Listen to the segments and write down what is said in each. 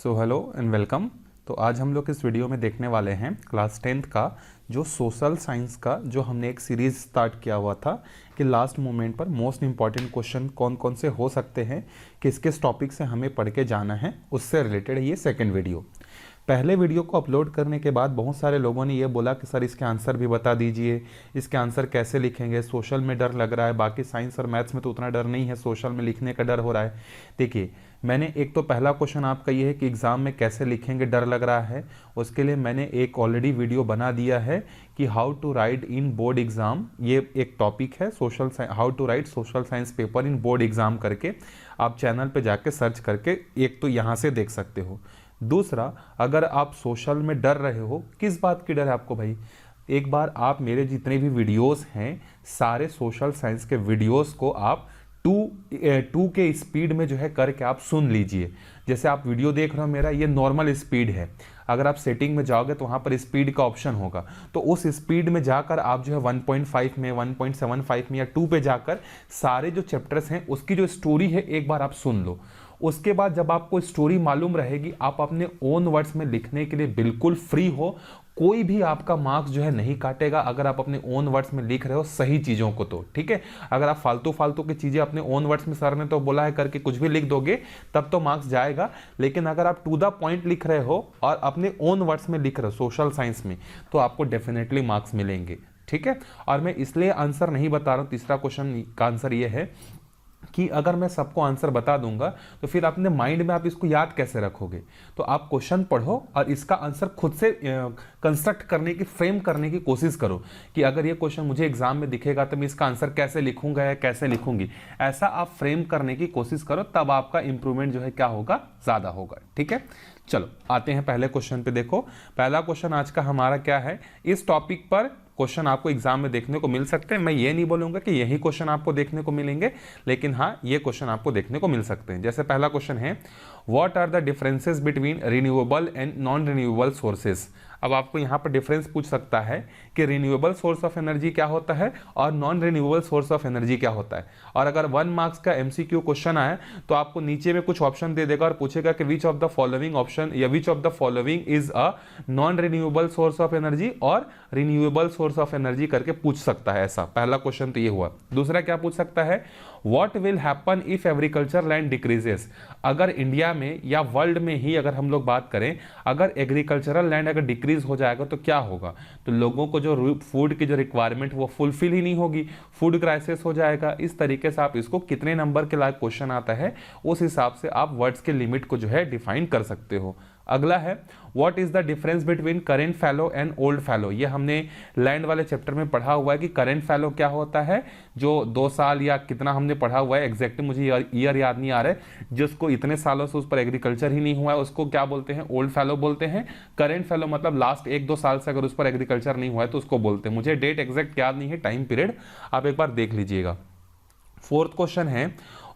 So hello and welcome. तो आज हम लोग इस वीडियो में देखने वाले हैं क्लास 10th का जो सोशल साइंस का जो हमने एक सीरीज़ स्टार्ट किया हुआ था कि लास्ट मोमेंट पर मोस्ट इंपॉर्टेंट क्वेश्चन कौन कौन से हो सकते हैं, किस किस टॉपिक से हमें पढ़ के जाना है, उससे रिलेटेड ये सेकंड वीडियो। पहले वीडियो को अपलोड करने के बाद बहुत सारे लोगों ने ये बोला कि सर इसके आंसर भी बता दीजिए, इसके आंसर कैसे लिखेंगे, सोशल में डर लग रहा है, बाकी साइंस और मैथ्स में तो उतना डर नहीं है, सोशल में लिखने का डर हो रहा है। देखिए, मैंने एक तो पहला क्वेश्चन आपका ये है कि एग्ज़ाम में कैसे लिखेंगे डर लग रहा है, उसके लिए मैंने एक ऑलरेडी वीडियो बना दिया है कि how to write in board exam. ये एक टॉपिक है social how to write social science paper in board exam करके, आप चैनल पे जाके सर्च करके एक तो यहाँ से देख सकते हो। दूसरा, अगर आप सोशल में डर रहे हो, किस बात की डर है आपको भाई, एक बार आप मेरे जितने भी वीडियोस हैं सारे सोशल साइंस के वीडियोस को आप टू के स्पीड में जो है करके आप सुन लीजिए। जैसे आप वीडियो देख रहे हो मेरा ये नॉर्मल स्पीड है, अगर आप सेटिंग में जाओगे तो वहाँ पर स्पीड का ऑप्शन होगा, तो उस स्पीड में जाकर आप जो है 1.5 में 1.75 में या 2 पे जाकर सारे जो चैप्टर्स हैं उसकी जो स्टोरी है एक बार आप सुन लो। उसके बाद जब आपको स्टोरी मालूम रहेगी आप अपने ओन वर्ड्स में लिखने के लिए बिल्कुल फ्री हो, कोई भी आपका मार्क्स जो है नहीं काटेगा अगर आप अपने ओन वर्ड्स में लिख रहे हो सही चीज़ों को, तो ठीक है। अगर आप फालतू फालतू की चीज़ें अपने ओन वर्ड्स में सर ने तो बोला है करके कुछ भी लिख दोगे तब तो मार्क्स जाएगा, लेकिन अगर आप टू द पॉइंट लिख रहे हो और अपने ओन वर्ड्स में लिख रहे हो सोशल साइंस में तो आपको डेफिनेटली मार्क्स मिलेंगे, ठीक है। और मैं इसलिए आंसर नहीं बता रहा हूँ, तीसरा क्वेश्चन का आंसर ये है कि अगर मैं सबको आंसर बता दूंगा तो फिर अपने माइंड में आप इसको याद कैसे रखोगे। तो आप क्वेश्चन पढ़ो और इसका आंसर खुद से कंस्ट्रक्ट करने की, फ्रेम करने की कोशिश करो कि अगर ये क्वेश्चन मुझे एग्जाम में दिखेगा तो मैं इसका आंसर कैसे लिखूंगा या कैसे लिखूंगी, ऐसा आप फ्रेम करने की कोशिश करो, तब आपका इंप्रूवमेंट जो है क्या होगा, ज़्यादा होगा, ठीक है। चलो आते हैं पहले क्वेश्चन पे। देखो पहला क्वेश्चन आज का हमारा क्या है, इस टॉपिक पर क्वेश्चन आपको एग्जाम में देखने को मिल सकते हैं। मैं ये नहीं बोलूंगा कि यही क्वेश्चन आपको देखने को मिलेंगे, लेकिन हाँ ये क्वेश्चन आपको देखने को मिल सकते हैं। जैसे पहला क्वेश्चन है, what are the differences between renewable and non renewable sources. अब आपको यहाँ पर डिफरेंस पूछ सकता है कि रिन्यूएबल सोर्स ऑफ एनर्जी क्या होता है और non renewable source of energy क्या होता है। और अगर 1 मार्क्स का एमसीक्यू क्वेश्चन आए तो आपको नीचे में कुछ ऑप्शन दे देगा और पूछेगा कि which of the following option या which of the following is a non renewable source of energy और रिन्यूएबल सोर्स ऑफ एनर्जी करके पूछ सकता है। ऐसा पहला क्वेश्चन तो ये हुआ। दूसरा क्या पूछ सकता है, what will happen if agriculture land decreases. अगर इंडिया में या वर्ल्ड में ही अगर हम लोग बात करें, अगर एग्रीकल्चरल लैंड अगर डिक्रीज हो जाएगा तो क्या होगा, तो लोगों को जो फूड की जो रिक्वायरमेंट वो फुलफिल ही नहीं होगी, फूड क्राइसिस हो जाएगा। इस तरीके से आप इसको कितने नंबर के लायक क्वेश्चन आता है उस हिसाब से आप वर्ड्स के लिमिट को जो है डिफाइन कर सकते हो। अगला है, what is the difference between current fallow and old fallow. ये हमने लैंड वाले चैप्टर में पढ़ा हुआ है कि करेंट फैलो क्या होता है, जो 2 साल या कितना हमने पढ़ा हुआ है, एग्जैक्टली मुझे ईयर याद नहीं आ रहा है, जिसको इतने सालों से उस पर एग्रीकल्चर ही नहीं हुआ है उसको क्या बोलते हैं, ओल्ड फैलो बोलते हैं। करेंट फैलो मतलब लास्ट 1-2 साल से अगर उस पर एग्रीकल्चर नहीं हुआ है तो उसको बोलते हैं। मुझे डेट एग्जैक्ट याद नहीं है, टाइम पीरियड आप एक बार देख लीजिएगा। फोर्थ क्वेश्चन है,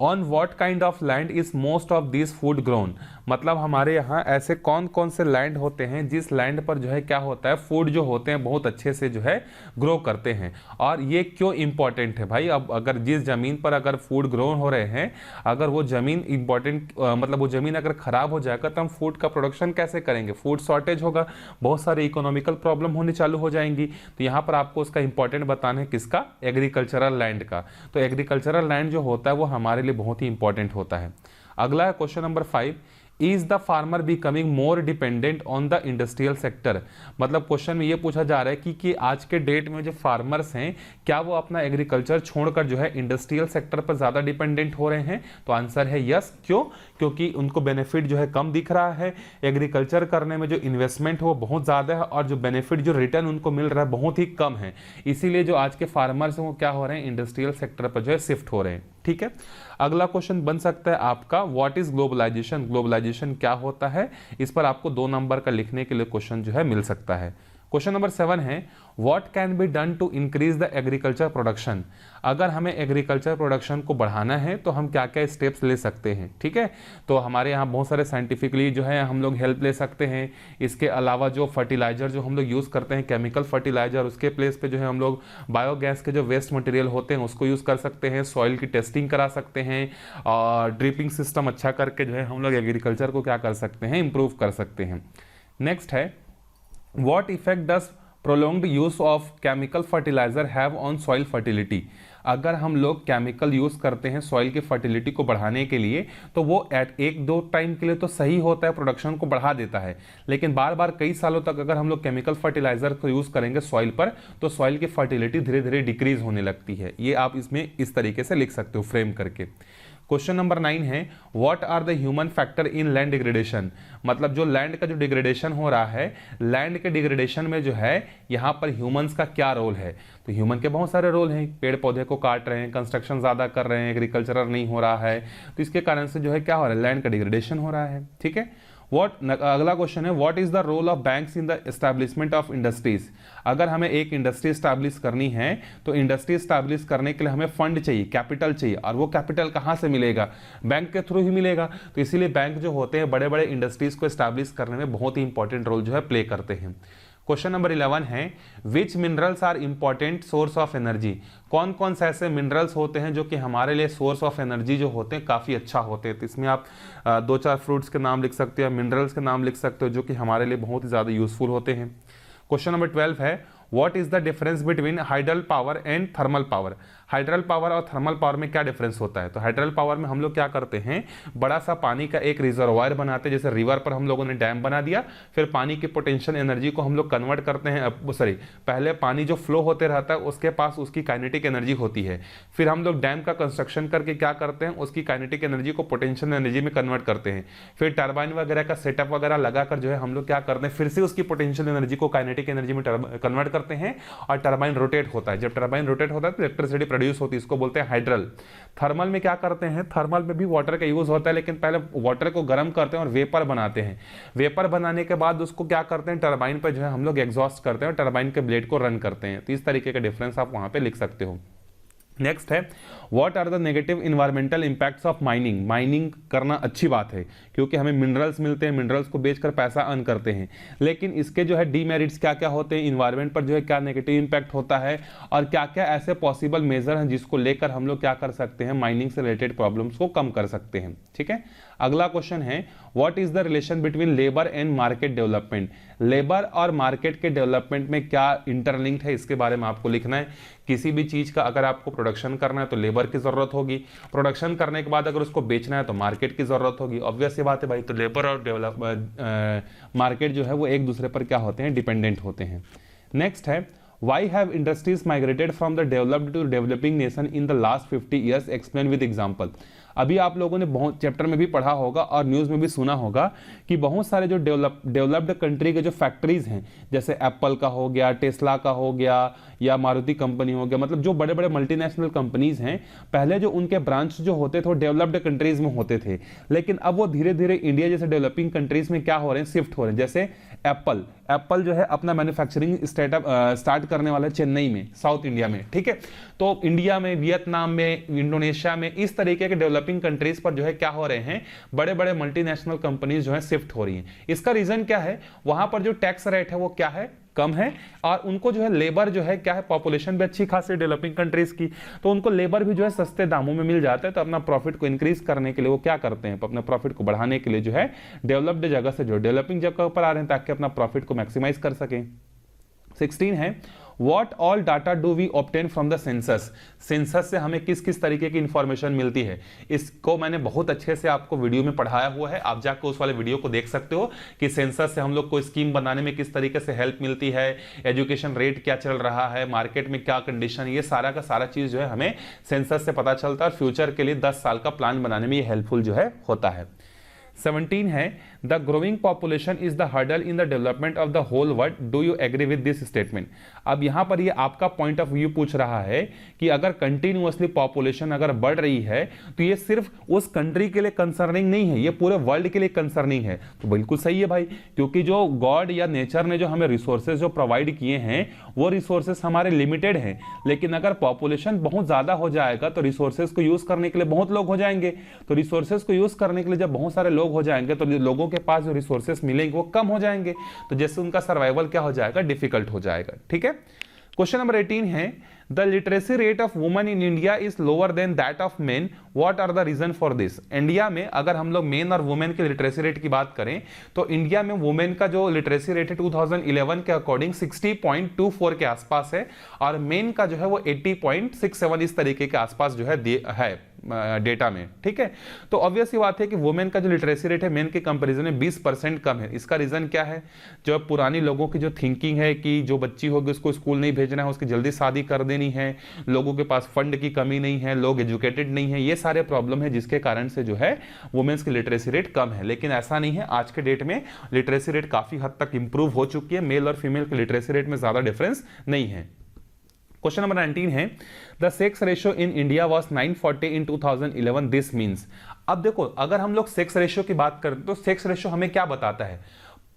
on what kind of land is most of this food grown. मतलब हमारे यहाँ ऐसे कौन कौन से लैंड होते हैं जिस लैंड पर जो है क्या होता है, फूड जो होते हैं बहुत अच्छे से जो है ग्रो करते हैं। और ये क्यों इंपॉर्टेंट है भाई, अब अगर जिस जमीन पर अगर फूड ग्रो हो रहे हैं, अगर वो जमीन इंपॉर्टेंट मतलब वो जमीन अगर खराब हो जाएगा तो हम फूड का प्रोडक्शन कैसे करेंगे, फूड शॉर्टेज होगा, बहुत सारे इकोनॉमिकल प्रॉब्लम होने चालू हो जाएंगी। तो यहाँ पर आपको उसका इंपॉर्टेंट बताना है किसका, एग्रीकल्चरल लैंड का। तो एग्रीकल्चरल लैंड जो होता है वो हमारे लिए बहुत ही इंपॉर्टेंट होता है। अगला है question number 5, is the farmer becoming more dependent on the industrial sector. मतलब क्वेश्चन में ये पूछा जा रहा है कि आज के डेट में जो फार्मर्स हैं क्या वो अपना एग्रीकल्चर छोड़कर जो है इंडस्ट्रियल सेक्टर पर ज्यादा डिपेंडेंट हो रहे हैं। तो आंसर है यस। क्यों, क्योंकि उनको बेनिफिट जो है कम दिख रहा है, एग्रीकल्चर करने में जो इन्वेस्टमेंट हो बहुत ज्यादा है और जो बेनिफिट जो रिटर्न उनको मिल रहा है बहुत ही कम है। इसीलिए जो आज के फार्मर्स हैं वो क्या हो रहे हैं, इंडस्ट्रियल सेक्टर पर जो है शिफ्ट हो रहे हैं, ठीक है। अगला क्वेश्चन बन सकता है आपका, व्हाट इज ग्लोबलाइजेशन। ग्लोबलाइजेशन क्या होता है, इस पर आपको 2 नंबर का लिखने के लिए क्वेश्चन जो है मिल सकता है। क्वेश्चन नंबर 7 है what can be done to increase the agriculture production. अगर हमें एग्रीकल्चर प्रोडक्शन को बढ़ाना है तो हम क्या क्या स्टेप्स ले सकते हैं। ठीक है, तो हमारे यहाँ बहुत सारे साइंटिफिकली जो है हम लोग हेल्प ले सकते हैं। इसके अलावा जो फर्टिलाइजर जो हम लोग यूज़ करते हैं केमिकल फर्टिलाइजर, उसके प्लेस पे जो है हम लोग बायोगैस के जो वेस्ट मटेरियल होते हैं उसको यूज़ कर सकते हैं। सॉइल की टेस्टिंग करा सकते हैं और ड्रिपिंग सिस्टम अच्छा करके जो है हम लोग एग्रीकल्चर को क्या कर सकते हैं, इंप्रूव कर सकते हैं। नेक्स्ट है what effect does prolonged use of chemical fertiliser have on soil fertility. अगर हम लोग केमिकल यूज करते हैं सॉइल की फर्टिलिटी को बढ़ाने के लिए तो वो एट एक दो टाइम के लिए तो सही होता है, प्रोडक्शन को बढ़ा देता है, लेकिन बार बार कई सालों तक अगर हम लोग केमिकल फर्टिलाइजर को यूज करेंगे सॉइल पर तो सॉइल की फर्टिलिटी धीरे धीरे डिक्रीज होने लगती है। ये आप इसमें इस तरीके से लिख सकते हो फ्रेम करके। क्वेश्चन नंबर 9 है what are the human factor in land degradation. मतलब जो लैंड का जो डिग्रेडेशन हो रहा है, लैंड के डिग्रेडेशन में जो है यहाँ पर ह्यूमंस का क्या रोल है। तो ह्यूमन के बहुत सारे रोल हैं, पेड़ पौधे को काट रहे हैं, कंस्ट्रक्शन ज़्यादा कर रहे हैं, एग्रीकल्चरल नहीं हो रहा है, तो इसके कारण से जो है क्या हो रहा है, लैंड का डिग्रेडेशन हो रहा है। ठीक है, अगला क्वेश्चन है what is the role of banks in the establishment of industries. अगर हमें एक इंडस्ट्री स्टैब्लिश करनी है तो इंडस्ट्री स्टैब्लिश करने के लिए हमें फंड चाहिए, कैपिटल चाहिए, और वो कैपिटल कहाँ से मिलेगा, बैंक के थ्रू ही मिलेगा। तो इसीलिए बैंक जो होते हैं बड़े बड़े इंडस्ट्रीज को स्टैब्लिश करने में बहुत ही इंपॉर्टेंट रोल जो है प्ले करते हैं। क्वेश्चन नंबर 11 है which minerals are important source of energy. कौन कौन से ऐसे मिनरल्स होते हैं जो कि हमारे लिए सोर्स ऑफ एनर्जी जो होते हैं काफ़ी अच्छा होते हैं। तो इसमें आप 2-4 फ्रूट्स के नाम लिख सकते हो, मिनरल्स के नाम लिख सकते हो जो कि हमारे लिए बहुत ही ज़्यादा यूजफुल होते हैं। क्वेश्चन नंबर 12 है what is the difference between hydel power and thermal power. Hydel power और थर्मल पावर में क्या डिफरेंस होता है। तो हाइड्रल पावर में हम लोग क्या करते हैं, बड़ा सा पानी का एक रिजर्वायर बनाते हैं, जैसे रिवर पर हम लोगों ने डैम बना दिया, फिर पानी की पोटेंशियल एनर्जी को हम लोग कन्वर्ट करते हैं, पहले पानी जो फ्लो होते रहता है उसके पास उसकी काइनेटिक एनर्जी होती है, फिर हम लोग डैम का कंस्ट्रक्शन करके क्या करते हैं, उसकी काइनेटिक एनर्जी को पोटेंशियल एनर्जी में कन्वर्ट करते हैं, फिर टर्बाइन वगैरह का सेटअप वगैरह लगाकर जो है हम लोग क्या करते हैं, फिर से उसकी पोटेंशियल एनर्जी को काइनेटिक एनर्जी में कन्वर्ट करते हैं और टर्बाइन रोटेट होता है। जब टर्बाइन रोटेट होता है तो इलेक्ट्रिसिटी प्रोड्यूस होती है, इसको बोलते हैं हाइड्रल। थर्मल में क्या करते हैं, थर्मल में भी वाटर का यूज होता है, लेकिन पहले वाटर को गर्म करते हैं और वेपर बनाते हैं, वेपर बनाने के बाद उसको क्या करते हैं, टर्बाइन पर जो है हम लोग एग्जॉस्ट करते हैं और टर्बाइन के ब्लेड को रन करते हैं। तो इस तरीके का डिफरेंस आप वहां पे लिख सकते हो। नेक्स्ट है what are the negative environmental impacts of mining. Mining करना अच्छी बात है क्योंकि हमें मिनरल्स मिलते हैं, मिनरल्स को बेचकर पैसा अर्न करते हैं, लेकिन इसके जो है डीमेरिट्स क्या क्या होते हैं, इन्वायरमेंट पर जो है क्या नेगेटिव इंपैक्ट होता है और क्या क्या ऐसे पॉसिबल मेजर हैं जिसको लेकर हम लोग क्या कर सकते हैं, माइनिंग से रिलेटेड प्रॉब्लम्स को कम कर सकते हैं। ठीक है, अगला क्वेश्चन है what is the relation between labour and market development. Labour और मार्केट के डेवलपमेंट में क्या इंटरलिंक्ड है, इसके बारे में आपको लिखना है। किसी भी चीज का अगर आपको प्रोडक्शन करना है तो लेबर की जरूरत होगी, प्रोडक्शन करने के बाद अगर उसको बेचना है तो मार्केट की जरूरत होगी। ऑब्वियस सी बात है भाई, तो लेबर और मार्केट जो है वो एक दूसरे पर क्या होते हैं, डिपेंडेंट होते हैं। नेक्स्ट है Why have industries migrated from the developed to developing nation in the last 50 years? Explain with example. अभी आप लोगों ने बहुत चैप्टर में भी पढ़ा होगा और न्यूज़ में भी सुना होगा कि बहुत सारे जो डेवलप्ड कंट्री के जो फैक्ट्रीज हैं, जैसे एप्पल का हो गया, टेस्ला का हो गया या मारुति कंपनी हो गया, मतलब जो बड़े बड़े मल्टीनेशनल कंपनीज हैं, पहले जो उनके ब्रांच जो होते थे वो डेवलप्ड कंट्रीज में होते थे, लेकिन अब वो धीरे धीरे इंडिया जैसे डेवलपिंग कंट्रीज में क्या हो रहे हैं, शिफ्ट हो रहे हैं। जैसे एप्पल जो है अपना मैन्युफैक्चरिंग स्टार्ट करने वाला है चेन्नई में, साउथ इंडिया में। ठीक है, तो इंडिया में, वियतनाम में, इंडोनेशिया में, इस तरीके के डेवलपिंग कंट्रीज पर जो है क्या हो रहे हैं, बड़े बड़े मल्टीनेशनल कंपनीज जो है शिफ्ट हो रही हैं। इसका रीजन क्या है, वहां पर जो टैक्स रेट है वो क्या है, कम है, और उनको जो है लेबर जो है क्या है, पॉपुलेशन भी अच्छी खासी डेवलपिंग कंट्रीज की, तो उनको लेबर भी जो है सस्ते दामों में मिल जाता है। तो अपना प्रॉफिट को इंक्रीज करने के लिए वो क्या करते हैं, अपने प्रॉफिट को बढ़ाने के लिए जो है डेवलप्ड जगह से जो डेवलपिंग जगह पर आ रहे हैं ताकि अपना प्रॉफिट को मैक्सिमाइज कर सकें। 16 है What all data do we obtain from the census? Census से हमें किस किस तरीके की इंफॉर्मेशन मिलती है, इसको मैंने बहुत अच्छे से आपको वीडियो में पढ़ाया हुआ है, आप जाकर उस वाले वीडियो को देख सकते हो कि सेंसस से हम लोग को स्कीम बनाने में किस तरीके से हेल्प मिलती है, एजुकेशन रेट क्या चल रहा है, मार्केट में क्या कंडीशन, ये सारा का सारा चीज जो है हमें सेंसस से पता चलता है और फ्यूचर के लिए 10 साल का प्लान बनाने में ये हेल्पफुल जो है होता है। 17 है the growing population is the hurdle in the development of the whole world, do you agree with this statement. अब यहां पर ये आपका पॉइंट ऑफ व्यू पूछ रहा है कि अगर कंटिन्यूअसली पॉपुलेशन अगर बढ़ रही है तो ये सिर्फ उस कंट्री के लिए कंसर्निंग नहीं है, ये पूरे वर्ल्ड के लिए कंसर्निंग है। तो बिल्कुल सही है भाई, क्योंकि जो गॉड या नेचर ने जो हमें रिसोर्सेज जो प्रोवाइड किए हैं वो रिसोर्सेज हमारे लिमिटेड हैं, लेकिन अगर पॉपुलेशन बहुत ज्यादा हो जाएगा तो रिसोर्सेज को यूज करने के लिए बहुत लोग हो जाएंगे। तो रिसोर्सेज को यूज करने के लिए जब बहुत सारे लोग हो जाएंगे तो लोगों के पास जो रिसोर्सेज मिलेंगे वो कम हो जाएंगे, तो जैसे उनका सर्वाइवल क्या हो जाएगा, डिफिकल्ट हो जाएगा। ठीक है, क्वेश्चन नंबर 18 है the literacy rate of women in India is lower than that of men, what are the reason for this. India में अगर हम लोग मेन और वुमेन के लिटरेसी रेट की बात करें तो इंडिया में वुमेन का जो लिटरेसी रेट है 2011 के अकॉर्डिंग 60.24 के आसपास है और मेन का जो है वो 80.67 इस तरीके के आसपास जो है डेटा में। ठीक है, तो ऑब्वियस ही बात है कि वुमेन का जो लिटरेसी रेट है मेन के कंपैरिजन में 20% कम है। इसका रीजन क्या है, जो पुरानी लोगों की जो थिंकिंग है कि जो बच्ची होगी उसको स्कूल नहीं भेजना है, उसकी जल्दी शादी कर देनी है, लोगों के पास फंड की कमी नहीं है, लोग एजुकेटेड नहीं है, ये सारे प्रॉब्लम है जिसके कारण से जो है वुमेन्स की लिटरेसी रेट कम है। लेकिन ऐसा नहीं है, आज के डेट में लिटरेसी रेट काफी हद तक इंप्रूव हो चुकी है, मेल और फीमेल के लिटरेसी रेट में ज्यादा डिफरेंस नहीं है। क्वेश्चन नंबर 19 है the sex ratio in India was 940 in 2011, this means. अब देखो, अगर हम लोग सेक्स रेशियो की बात करते तो सेक्स रेशियो हमें क्या बताता है,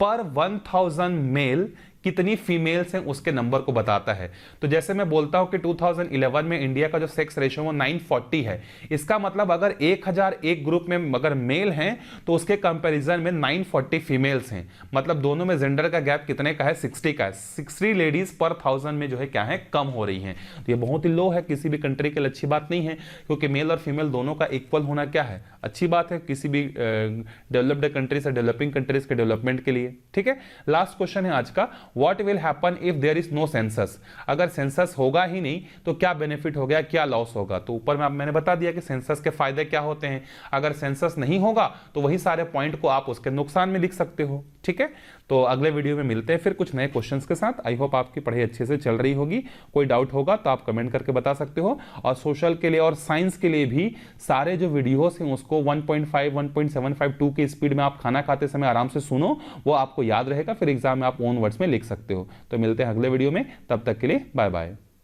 पर 1000 मेल कितनी फीमेल्स हैं उसके नंबर को बताता है। तो जैसे मैं बोलता हूं कि 2011 में इंडिया का जो सेक्स रेशियो वो 940 है, इसका मतलब अगर 1001 ग्रुप में अगर मेल हैं तो उसके कंपैरिजन में 940 फीमेल्स हैं, मतलब दोनों में जेंडर का गैप कितने का है, 60 का है। 60 लेडीज पर 1000 में जो है क्या है, कम हो रही हैं। तो ये बहुत ही लो है, किसी भी कंट्री के लिए अच्छी बात नहीं है, क्योंकि मेल और फीमेल दोनों का इक्वल होना क्या है, अच्छी बात है किसी भी डेवलप्ड कंट्रीज या डेवलपिंग कंट्रीज के डेवलपमेंट के लिए। ठीक है, लास्ट क्वेश्चन है आज का, What will happen if there is no census? अगर सेंसस होगा ही नहीं तो क्या बेनिफिट हो गया, क्या लॉस होगा। तो ऊपर में मैंने बता दिया कि सेंसस के फायदे क्या होते हैं। अगर सेंसस नहीं होगा तो वही सारे पॉइंट को आप उसके नुकसान में लिख सकते हो। ठीक है, तो अगले वीडियो में मिलते हैं फिर कुछ नए क्वेश्चंस के साथ। आई होप आपकी पढ़ाई अच्छे से चल रही होगी। कोई डाउट होगा तो आप कमेंट करके बता सकते हो, और सोशल के लिए और साइंस के लिए भी सारे जो वीडियोस हैं उसको 1.5 1.752 की स्पीड में आप खाना खाते समय आराम से सुनो, वो आपको याद रहेगा, फिर एग्जाम में आप ओन वर्ड्स में लिख सकते हो। तो मिलते हैं अगले वीडियो में, तब तक के लिए बाय बाय।